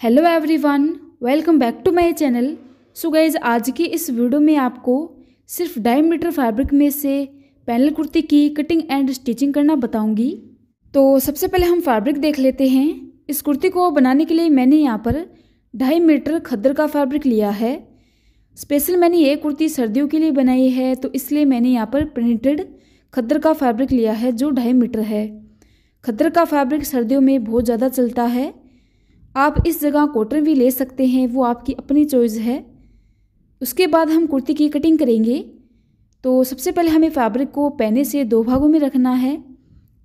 Hello everyone, welcome back to my channel. So guys, आज की इस वीडियो में आपको सिर्फ 2.5 मीटर फैब्रिक में से पैनल कुर्ती की कटिंग एंड स्टिचिंग करना बताऊंगी। तो सबसे पहले हम फैब्रिक देख लेते हैं। इस कुर्ती को बनाने के लिए मैंने यहाँ पर 2.5 मीटर खद्दर का फैब्रिक लिया है। स्पेशल मैंने ये कुर्ती सर्दियों के लिए बनाई है, तो इसलिए मैंने यहाँ पर प्रिंटेड खद्दर का फैब्रिक लिया है जो 2.5 मीटर है। खद्दर का फैब्रिक सर्दियों में बहुत ज़्यादा चलता है। आप इस जगह कॉटन भी ले सकते हैं, वो आपकी अपनी चॉइस है। उसके बाद हम कुर्ती की कटिंग करेंगे। तो सबसे पहले हमें फैब्रिक को पैने से 2 भागों में रखना है।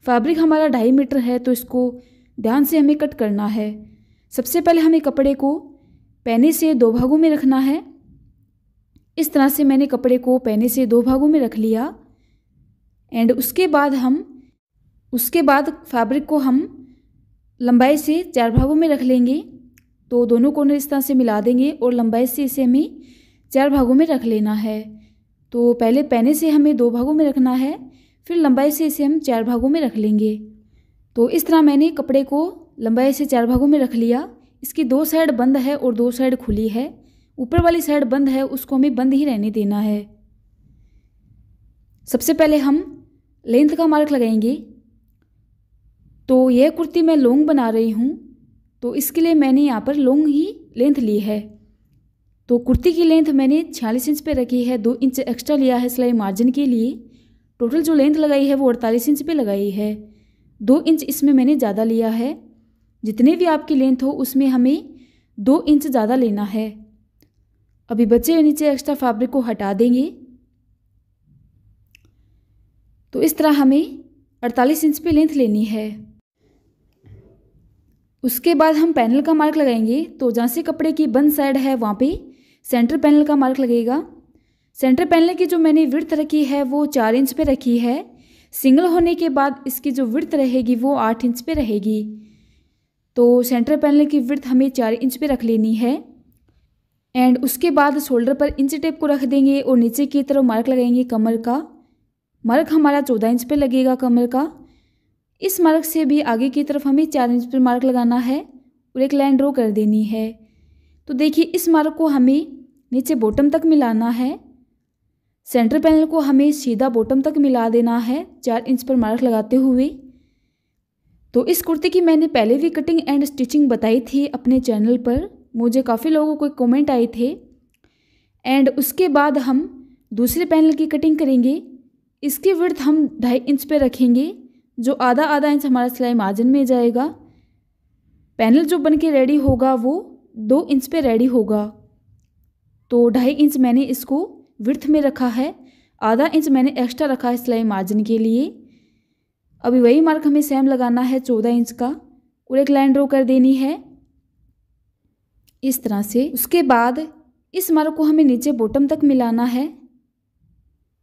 फैब्रिक हमारा 2.5 मीटर है, तो इसको ध्यान से हमें कट करना है। सबसे पहले हमें कपड़े को पैने से 2 भागों में रखना है। इस तरह से मैंने कपड़े को पैने से 2 भागों में रख लिया। एंड उसके बाद फैब्रिक को हम लंबाई से 4 भागों में रख लेंगे। तो दोनों कोने इस तरह से मिला देंगे और लंबाई से इसे हमें 4 भागों में रख लेना है। तो पहले पैने से हमें 2 भागों में रखना है, फिर लंबाई से इसे हम 4 भागों में रख लेंगे। तो इस तरह मैंने कपड़े को लंबाई से 4 भागों में रख लिया। इसकी 2 साइड बंद है और 2 साइड खुली है। ऊपर वाली साइड बंद है, उसको हमें बंद ही रहने देना है। सबसे पहले हम लेंथ का मार्क लगाएंगे। तो यह कुर्ती मैं लॉन्ग बना रही हूँ, तो इसके लिए मैंने यहाँ पर लॉन्ग ही लेंथ ली है। तो कुर्ती की लेंथ मैंने 46 इंच पे रखी है। 2 इंच एक्स्ट्रा लिया है सिलाई मार्जिन के लिए। टोटल जो लेंथ लगाई है वो 48 इंच पे लगाई है। 2 इंच इसमें मैंने ज़्यादा लिया है। जितने भी आपकी लेंथ हो उसमें हमें 2 इंच ज़्यादा लेना है। अभी बचे हुए नीचे एक्स्ट्रा फैब्रिक को हटा देंगे। तो इस तरह हमें 48 इंच पे लेंथ लेनी है। उसके बाद हम पैनल का मार्क लगाएंगे। तो जहाँ से कपड़े की बंद साइड है वहाँ पे सेंटर पैनल का मार्क लगेगा। सेंटर पैनल की जो मैंने विड्थ रखी है वो 4 इंच पे रखी है। सिंगल होने के बाद इसकी जो विड्थ रहेगी वो 8 इंच पे रहेगी। तो सेंटर पैनल की विड्थ हमें 4 इंच पे रख लेनी है। एंड उसके बाद शोल्डर पर इंच टेप को रख देंगे और नीचे की तरफ मार्क लगाएंगे कमर का। मार्क हमारा 14 इंच पे लगेगा कमर का। इस मार्क से भी आगे की तरफ हमें 4 इंच पर मार्क लगाना है और एक लाइन ड्रॉ कर देनी है। तो देखिए, इस मार्क को हमें नीचे बॉटम तक मिलाना है। सेंटर पैनल को हमें सीधा बॉटम तक मिला देना है 4 इंच पर मार्क लगाते हुए। तो इस कुर्ती की मैंने पहले भी कटिंग एंड स्टिचिंग बताई थी अपने चैनल पर। मुझे काफ़ी लोगों को कमेंट आए थे। एंड उसके बाद हम दूसरे पैनल की कटिंग करेंगे। इसकी विड्थ हम 2.5 इंच पे रखेंगे, जो आधा इंच हमारा सिलाई मार्जिन में जाएगा। पैनल जो बन के रेडी होगा वो 2 इंच पे रेडी होगा। तो 2.5 इंच मैंने इसको विड्थ में रखा है, आधा इंच मैंने एक्स्ट्रा रखा है सिलाई मार्जिन के लिए। अभी वही मार्क हमें सेम लगाना है 14 इंच का और एक लाइन ड्रॉ कर देनी है इस तरह से। उसके बाद इस मार्क को हमें नीचे बॉटम तक मिलाना है।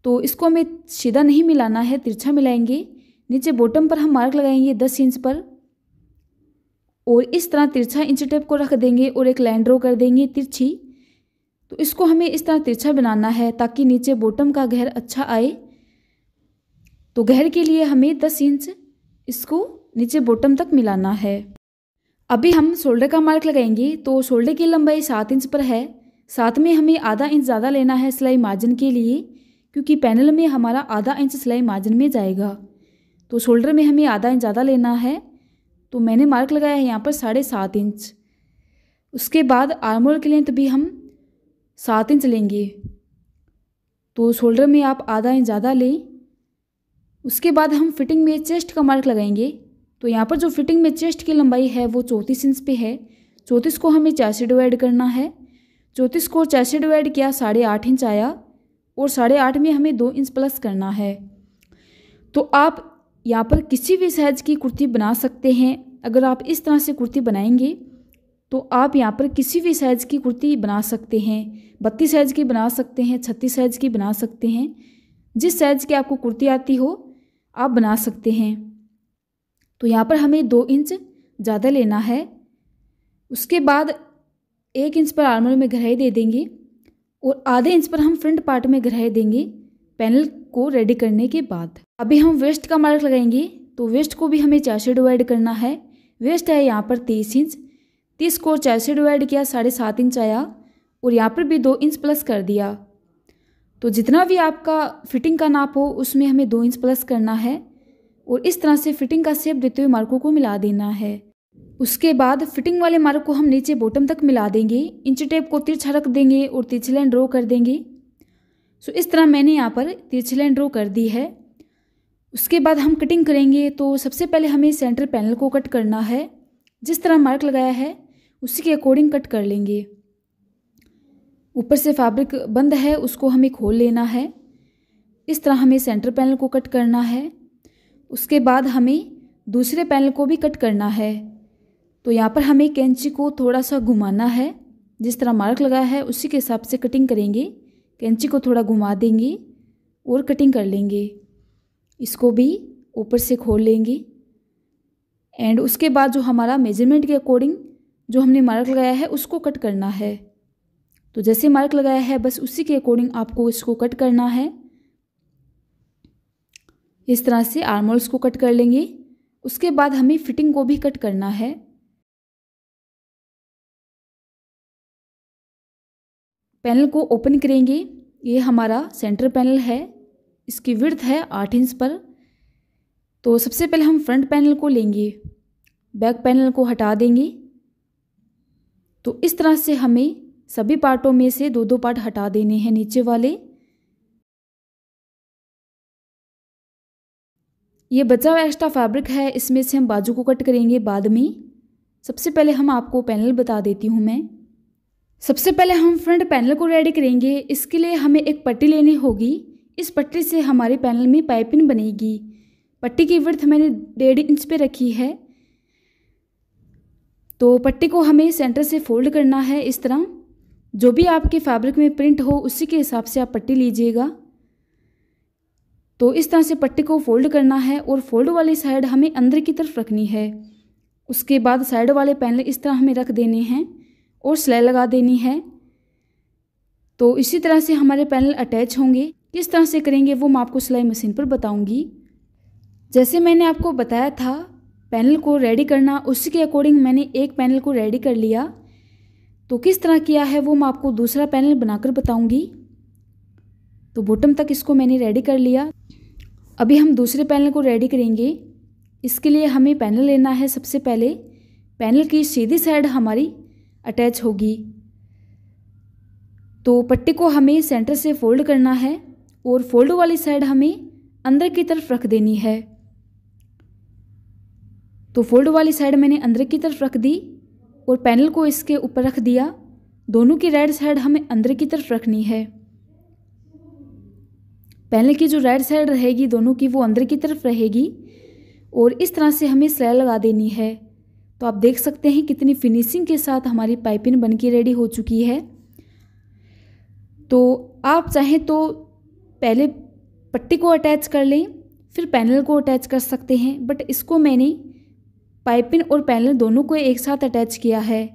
तो इसको हमें सीधा नहीं मिलाना है, तिरछा मिलाएंगे। नीचे बॉटम पर हम मार्क लगाएंगे 10 इंच पर और इस तरह तिरछा इंच टेप को रख देंगे और एक लाइन ड्रॉ कर देंगे तिरछी। तो इसको हमें इस तरह तिरछा बनाना है ताकि नीचे बॉटम का घेर अच्छा आए। तो घेर के लिए हमें 10 इंच इसको नीचे बॉटम तक मिलाना है। अभी हम शोल्डर का मार्क लगाएंगे। तो शोल्डर की लंबाई 7 इंच पर है। साथ में हमें आधा इंच ज़्यादा लेना है सिलाई मार्जिन के लिए, क्योंकि पैनल में हमारा आधा इंच सिलाई मार्जिन में जाएगा। तो शोल्डर में हमें आधा इंच ज़्यादा लेना है। तो मैंने मार्क लगाया है यहाँ पर 7.5 इंच। उसके बाद आर्म होल की लेंथ भी हम 7 इंच लेंगे। तो शोल्डर में आप आधा इंच ज़्यादा लें। उसके बाद हम फिटिंग में चेस्ट का मार्क लगाएंगे। तो यहाँ पर जो फिटिंग में चेस्ट की लंबाई है वो 34 इंच पे है। 34 को हमें 4 से डिवाइड करना है। 34 को 4 से डिवाइड किया, 8.5 इंच आया और 8.5 में हमें 2 इंच प्लस करना है। तो आप यहाँ पर किसी भी साइज़ की कुर्ती बना सकते हैं। अगर आप इस तरह से कुर्ती बनाएंगे तो आप यहाँ पर किसी भी साइज़ की कुर्ती बना सकते हैं। 32 साइज़ की बना सकते हैं, 36 साइज़ की बना सकते हैं। जिस साइज़ की आपको कुर्ती आती हो आप बना सकते हैं। तो यहाँ पर हमें 2 इंच ज़्यादा लेना है। उसके बाद 1 इंच पर आर्म होल में गहराई दे देंगे और आधे इंच पर हम फ्रंट पार्ट में गहराई देंगे पैनल को रेडी करने के बाद। अभी हम वेस्ट का मार्क लगाएंगे। तो वेस्ट को भी हमें 4 से डिवाइड करना है। वेस्ट है यहाँ पर 23 इंच। 30 को 4 से डिवाइड किया, 7.5 इंच आया और यहाँ पर भी 2 इंच प्लस कर दिया। तो जितना भी आपका फिटिंग का नाप हो उसमें हमें 2 इंच प्लस करना है और इस तरह से फिटिंग का शेप देते हुए मार्कों को मिला देना है। उसके बाद फिटिंग वाले मार्क को हम नीचे बॉटम तक मिला देंगे, इंच टेप को तिरछा रख देंगे और तिरछी लाइन ड्रॉ कर देंगे। सो इस तरह मैंने यहाँ पर तिरछी लाइन ड्रॉ कर दी है। उसके बाद हम कटिंग करेंगे। तो सबसे पहले हमें सेंटर पैनल को कट करना है। जिस तरह मार्क लगाया है उसी के अकॉर्डिंग कट कर लेंगे। ऊपर से फैब्रिक बंद है उसको हमें खोल लेना है। इस तरह हमें सेंटर पैनल को कट करना है। उसके बाद हमें दूसरे पैनल को भी कट करना है। तो यहाँ पर हमें कैंची को थोड़ा सा घुमाना है। जिस तरह मार्क लगाया है उसी के हिसाब से कटिंग करेंगे। कैंची को थोड़ा घुमा देंगे और कटिंग कर लेंगे। इसको भी ऊपर से खोल लेंगे एंड उसके बाद जो हमारा मेजरमेंट के अकॉर्डिंग जो हमने मार्क लगाया है उसको कट करना है। तो जैसे मार्क लगाया है बस उसी के अकॉर्डिंग आपको इसको कट करना है। इस तरह से आर्म होल्स को कट कर लेंगे। उसके बाद हमें फिटिंग को भी कट करना है। पैनल को ओपन करेंगे। ये हमारा सेंटर पैनल है, इसकी विड्थ है 8 इंच पर। तो सबसे पहले हम फ्रंट पैनल को लेंगे, बैक पैनल को हटा देंगे। तो इस तरह से हमें सभी पार्टों में से 2-2 पार्ट हटा देने हैं नीचे वाले। ये बचा हुआ एक्स्ट्रा फैब्रिक है, इसमें से हम बाजू को कट करेंगे बाद में। सबसे पहले हम आपको पैनल बता देती हूँ मैं। सबसे पहले हम फ्रंट पैनल को रेडी करेंगे। इसके लिए हमें एक पट्टी लेनी होगी। इस पट्टी से हमारे पैनल में पाइपिंग बनेगी। पट्टी की विड्थ मैंने 1.5 इंच पे रखी है। तो पट्टी को हमें सेंटर से फोल्ड करना है। इस तरह जो भी आपके फैब्रिक में प्रिंट हो उसी के हिसाब से आप पट्टी लीजिएगा। तो इस तरह से पट्टी को फोल्ड करना है और फोल्ड वाली साइड हमें अंदर की तरफ रखनी है। उसके बाद साइड वाले पैनल इस तरह हमें रख देने हैं और सिलाई लगा देनी है। तो इसी तरह से हमारे पैनल अटैच होंगे। किस तरह से करेंगे वो मैं आपको सिलाई मशीन पर बताऊंगी। जैसे मैंने आपको बताया था पैनल को रेडी करना, उसी के अकॉर्डिंग मैंने एक पैनल को रेडी कर लिया। तो किस तरह किया है वो मैं आपको दूसरा पैनल बनाकर बताऊंगी। तो बॉटम तक इसको मैंने रेडी कर लिया। अभी हम दूसरे पैनल को रेडी करेंगे। इसके लिए हमें पैनल लेना है। सबसे पहले पैनल की सीधी साइड हमारी अटैच होगी। तो पट्टी को हमें सेंटर से फोल्ड करना है और फोल्ड वाली साइड हमें अंदर की तरफ रख देनी है। तो फोल्ड वाली साइड मैंने अंदर की तरफ रख दी और पैनल को इसके ऊपर रख दिया। दोनों की राइट साइड हमें अंदर की तरफ रखनी है। पैनल की जो राइट साइड रहेगी दोनों की वो अंदर की तरफ रहेगी और इस तरह से हमें सिलाई लगा देनी है। तो आप देख सकते हैं कितनी फिनिशिंग के साथ हमारी पाइपिंग बनके रेडी हो चुकी है। तो आप चाहें तो पहले पट्टी को अटैच कर लें फिर पैनल को अटैच कर सकते हैं, बट इसको मैंने पाइपिंग और पैनल दोनों को एक साथ अटैच किया है।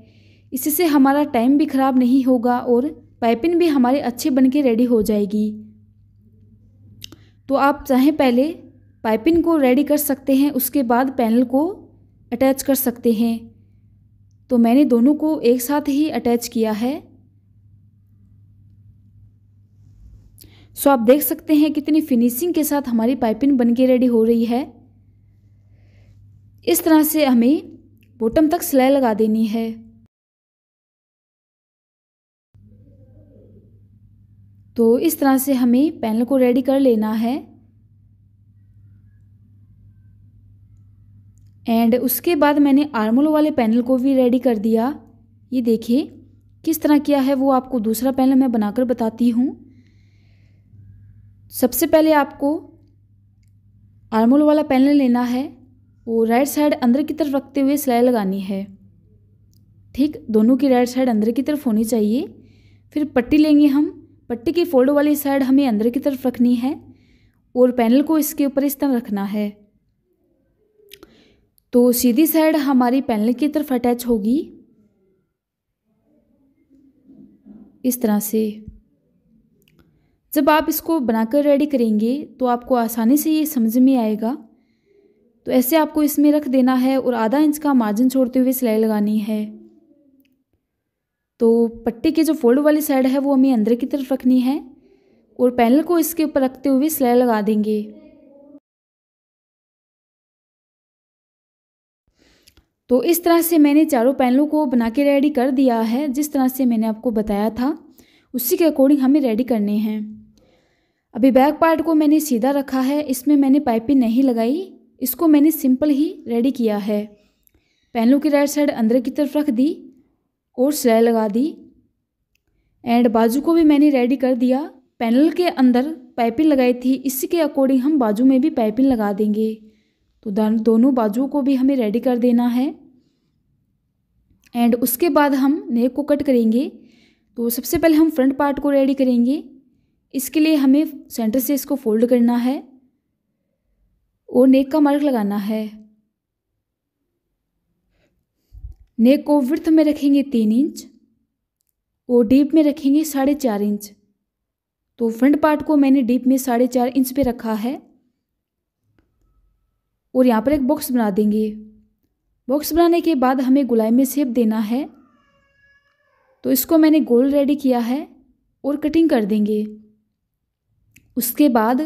इससे हमारा टाइम भी ख़राब नहीं होगा और पाइपिंग भी हमारी अच्छी बनके रेडी हो जाएगी। तो आप चाहें पहले पाइपिंग को रेडी कर सकते हैं, उसके बाद पैनल को अटैच कर सकते हैं। तो मैंने दोनों को एक साथ ही अटैच किया है। सो आप देख सकते हैं कितनी फिनिशिंग के साथ हमारी पाइपिंग बनके रेडी हो रही है। इस तरह से हमें बॉटम तक सिलाई लगा देनी है। तो इस तरह से हमें पैनल को रेडी कर लेना है एंड उसके बाद मैंने आर्म होल वाले पैनल को भी रेडी कर दिया। ये देखिए किस तरह किया है वो आपको दूसरा पैनल मैं बनाकर बताती हूँ। सबसे पहले आपको आर्म होल वाला पैनल लेना है और राइट साइड अंदर की तरफ रखते हुए सिलाई लगानी है। ठीक, दोनों की राइट साइड अंदर की तरफ होनी चाहिए। फिर पट्टी लेंगे हम। पट्टी की फोल्ड वाली साइड हमें अंदर की तरफ रखनी है और पैनल को इसके ऊपर इस तरह रखना है। तो सीधी साइड हमारी पैनल की तरफ अटैच होगी इस तरह से। जब आप इसको बनाकर रेडी करेंगे तो आपको आसानी से ये समझ में आएगा। तो ऐसे आपको इसमें रख देना है और आधा इंच का मार्जिन छोड़ते हुए सिलाई लगानी है। तो पट्टी की जो फोल्ड वाली साइड है वो हमें अंदर की तरफ रखनी है और पैनल को इसके ऊपर रखते हुए सिलाई लगा देंगे। तो इस तरह से मैंने चारों पैनलों को बना के रेडी कर दिया है। जिस तरह से मैंने आपको बताया था उसी के अकॉर्डिंग हमें रेडी करने हैं। अभी बैक पार्ट को मैंने सीधा रखा है, इसमें मैंने पाइपिंग नहीं लगाई, इसको मैंने सिंपल ही रेडी किया है। पैनलों की राइट साइड अंदर की तरफ रख दी और सिलाई लगा दी। एंड बाजू को भी मैंने रेडी कर दिया। पैनल के अंदर पाइपिंग लगाई थी, इसी के अकॉर्डिंग हम बाजू में भी पाइपिंग लगा देंगे। तो दोनों बाजुओं को भी हमें रेडी कर देना है। एंड उसके बाद हम नेक को कट करेंगे। तो सबसे पहले हम फ्रंट पार्ट को रेडी करेंगे। इसके लिए हमें सेंटर से इसको फोल्ड करना है और नेक का मार्क लगाना है। नेक को विड्थ में रखेंगे 3 इंच और डीप में रखेंगे 4.5 इंच। तो फ्रंट पार्ट को मैंने डीप में 4.5 इंच पे रखा है और यहाँ पर एक बॉक्स बना देंगे। बॉक्स बनाने के बाद हमें गोलाई में शेप देना है। तो इसको मैंने गोल रेडी किया है और कटिंग कर देंगे। उसके बाद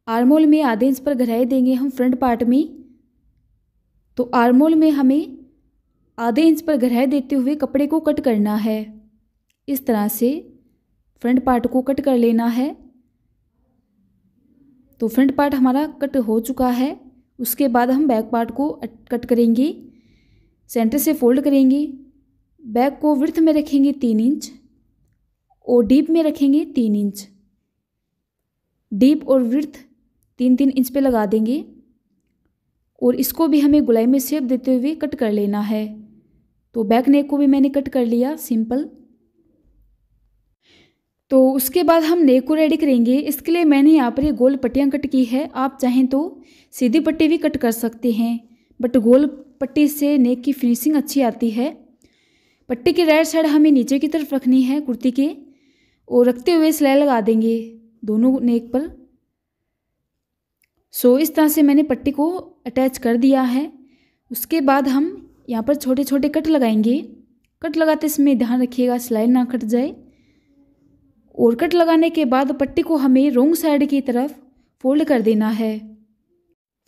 आर्मोल में आधे इंच पर गहराई देंगे हम फ्रंट पार्ट में। तो आर्मोल में हमें आधे इंच पर गहराई देते हुए कपड़े को कट करना है। इस तरह से फ्रंट पार्ट को कट कर लेना है। तो फ्रंट पार्ट हमारा कट हो चुका है। उसके बाद हम बैक पार्ट को कट करेंगे। सेंटर से फोल्ड करेंगे। बैक को विड्थ में रखेंगे 3 इंच और डीप में रखेंगे 3 इंच। डीप और विड्थ 3-3 इंच पे लगा देंगे और इसको भी हमें गोलाई में शेप देते हुए कट कर लेना है। तो बैक नेक को भी मैंने कट कर लिया सिंपल। तो उसके बाद हम नेक को रेडी करेंगे। इसके लिए मैंने यहाँ पर ये गोल पट्टियाँ कट की है। आप चाहें तो सीधी पट्टी भी कट कर सकते हैं, बट गोल पट्टी से नेक की फिनिशिंग अच्छी आती है। पट्टी की राइट साइड हमें नीचे की तरफ रखनी है कुर्ती के और रखते हुए सिलाई लगा देंगे दोनों नेक पर। सो इस तरह से मैंने पट्टी को अटैच कर दिया है। उसके बाद हम यहाँ पर छोटे छोटे कट लगाएंगे। कट लगाते समय ध्यान रखिएगा सिलाई ना कट जाए। और कट लगाने के बाद पट्टी को हमें रोंग साइड की तरफ फोल्ड कर देना है।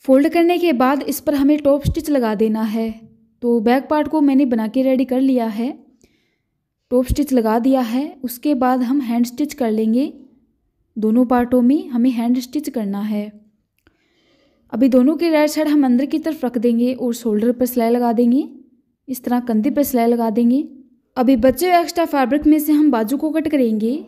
फोल्ड करने के बाद इस पर हमें टॉप स्टिच लगा देना है। तो बैक पार्ट को मैंने बना के रेडी कर लिया है, टॉप स्टिच लगा दिया है। उसके बाद हम हैंड स्टिच कर लेंगे। दोनों पार्टों में हमें हैंड स्टिच करना है। अभी दोनों की राइट साइड हम अंदर की तरफ रख देंगे और शोल्डर पर सिलाई लगा देंगे। इस तरह कंधे पर सिलाई लगा देंगे। अभी बचे हुए एक्स्ट्रा फैब्रिक में से हम बाजू को कट करेंगे।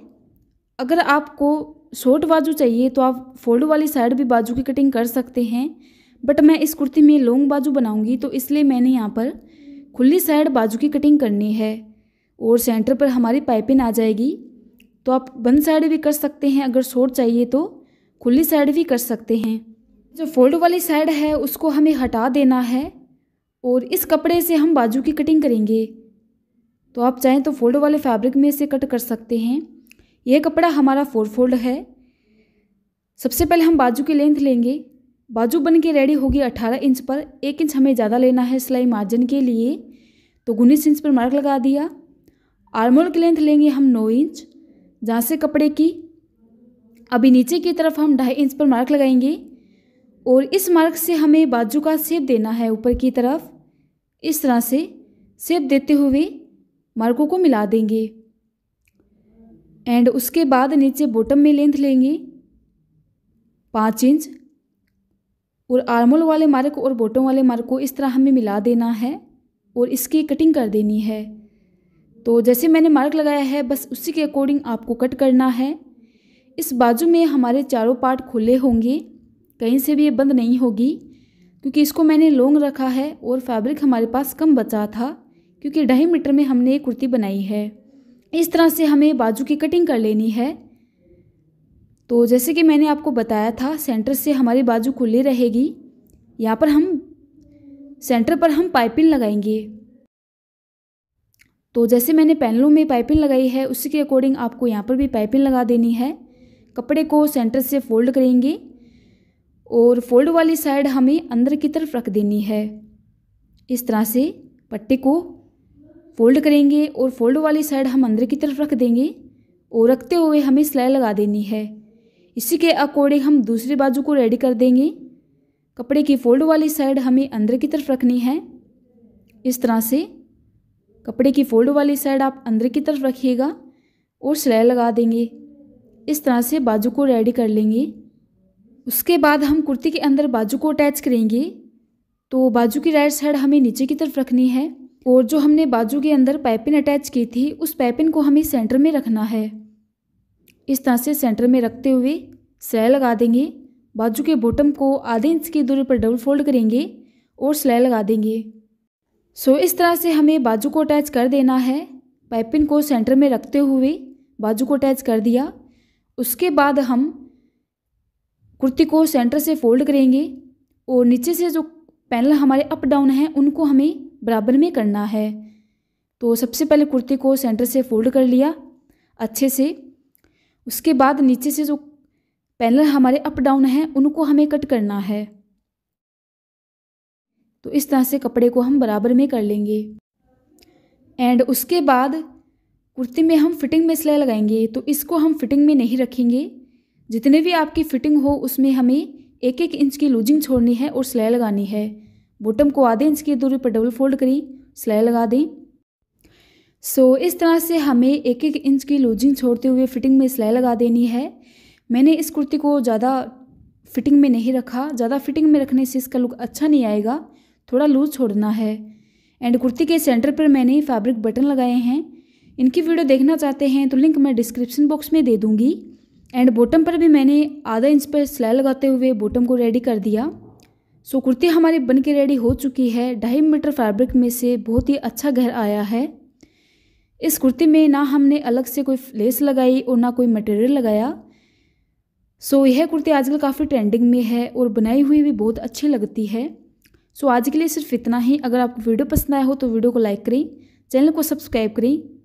अगर आपको शॉर्ट बाजू चाहिए तो आप फोल्ड वाली साइड भी बाजू की कटिंग कर सकते हैं, बट मैं इस कुर्ती में लॉन्ग बाजू बनाऊंगी तो इसलिए मैंने यहाँ पर खुली साइड बाजू की कटिंग करनी है और सेंटर पर हमारी पाइपिंग आ जाएगी। तो आप बंद साइड भी कर सकते हैं, अगर शॉर्ट चाहिए तो खुली साइड भी कर सकते हैं। जो फोल्ड वाली साइड है उसको हमें हटा देना है और इस कपड़े से हम बाजू की कटिंग करेंगे। तो आप चाहें तो फोल्ड वाले फैब्रिक में से कट कर सकते हैं। यह कपड़ा हमारा 4 फोल्ड है। सबसे पहले हम बाजू की लेंथ लेंगे। बाजू बन के रेडी होगी 18 इंच पर। 1 इंच हमें ज़्यादा लेना है सिलाई मार्जिन के लिए, तो 19 इंच पर मार्क लगा दिया। आर्मोल की लेंथ लेंगे हम 9 इंच, जहाँ से कपड़े की अभी नीचे की तरफ हम 2.5 इंच पर मार्क लगाएंगे और इस मार्क से हमें बाजू का शेप देना है ऊपर की तरफ। इस तरह से शेप देते हुए मार्कों को मिला देंगे। एंड उसके बाद नीचे बॉटम में लेंथ लेंगे 5 इंच और आर्मोल वाले मार्क और बॉटम वाले मार्क को इस तरह हमें मिला देना है और इसकी कटिंग कर देनी है। तो जैसे मैंने मार्क लगाया है बस उसी के अकॉर्डिंग आपको कट करना है। इस बाजू में हमारे चारों पार्ट खुले होंगे, कहीं से भी ये बंद नहीं होगी, क्योंकि इसको मैंने लॉन्ग रखा है और फैब्रिक हमारे पास कम बचा था, क्योंकि 2.5 मीटर में हमने ये कुर्ती बनाई है। इस तरह से हमें बाजू की कटिंग कर लेनी है। तो जैसे कि मैंने आपको बताया था सेंटर से हमारी बाजू खुली रहेगी। यहाँ पर हम सेंटर पर हम पाइपिंग लगाएंगे। तो जैसे मैंने पैनलों में पाइपिंग लगाई है उसी के अकॉर्डिंग आपको यहाँ पर भी पाइपिंग लगा देनी है। कपड़े को सेंटर से फोल्ड करेंगे और फोल्ड वाली साइड हमें अंदर की तरफ रख देनी है। इस तरह से पट्टी को फोल्ड करेंगे और फोल्ड वाली साइड हम अंदर की तरफ रख देंगे और रखते हुए हमें सिलाई लगा देनी है। इसी के अकॉर्डिंग हम दूसरी बाजू को रेडी कर देंगे। कपड़े की फोल्ड वाली साइड हमें अंदर की तरफ रखनी है। इस तरह से कपड़े की फोल्ड वाली साइड आप अंदर की तरफ रखिएगा और सिलाई लगा देंगे। इस तरह से बाजू को रेडी कर लेंगे। उसके बाद हम कुर्ती के अंदर बाजू को अटैच करेंगे। तो बाजू की राइट साइड हमें नीचे की तरफ रखनी है और जो हमने बाजू के अंदर पाइपिंग अटैच की थी उस पाइपिंग को हमें सेंटर में रखना है। इस तरह से सेंटर में रखते हुए सिलाई लगा देंगे। बाजू के बॉटम को आधे इंच की दूरी पर डबल फोल्ड करेंगे और सिलाई लगा देंगे। इस तरह से हमें बाजू को अटैच कर देना है। पाइपिंग को सेंटर में रखते हुए बाजू को अटैच कर दिया। उसके बाद हम कुर्ती को सेंटर से फोल्ड करेंगे और नीचे से जो पैनल हमारे अप डाउन हैं उनको हमें बराबर में करना है। तो सबसे पहले कुर्ती को सेंटर से फोल्ड कर लिया अच्छे से। उसके बाद नीचे से जो पैनल हमारे अप डाउन हैं उनको हमें कट करना है। तो इस तरह से कपड़े को हम बराबर में कर लेंगे। एंड उसके बाद कुर्ती में हम फिटिंग में सिलाई लगाएंगे। तो इसको हम फिटिंग में नहीं रखेंगे। जितने भी आपकी फिटिंग हो उसमें हमें 1-1 इंच की लूजिंग छोड़नी है और सिलाई लगानी है। बॉटम को आधे इंच की दूरी पर डबल फोल्ड करें, सिलाई लगा दें। इस तरह से हमें 1-1 इंच की लूजिंग छोड़ते हुए फिटिंग में सिलाई लगा देनी है। मैंने इस कुर्ती को ज़्यादा फिटिंग में नहीं रखा। ज़्यादा फिटिंग में रखने से इसका लुक अच्छा नहीं आएगा, थोड़ा लूज छोड़ना है। एंड कुर्ती के सेंटर पर मैंने फैब्रिक बटन लगाए हैं। इनकी वीडियो देखना चाहते हैं तो लिंक मैं डिस्क्रिप्शन बॉक्स में दे दूँगी। एंड बॉटम पर भी मैंने आधा इंच पर सिलाई लगाते हुए बॉटम को रेडी कर दिया। कुर्ती हमारी बन के रेडी हो चुकी है। 2.5 मीटर फैब्रिक में से बहुत ही अच्छा घेर आया है। इस कुर्ती में ना हमने अलग से कोई लेस लगाई और ना कोई मटेरियल लगाया। यह कुर्ती आजकल काफ़ी ट्रेंडिंग में है और बनाई हुई भी बहुत अच्छी लगती है। आज के लिए सिर्फ इतना ही। अगर आपको वीडियो पसंद आया हो तो वीडियो को लाइक करें, चैनल को सब्सक्राइब करें।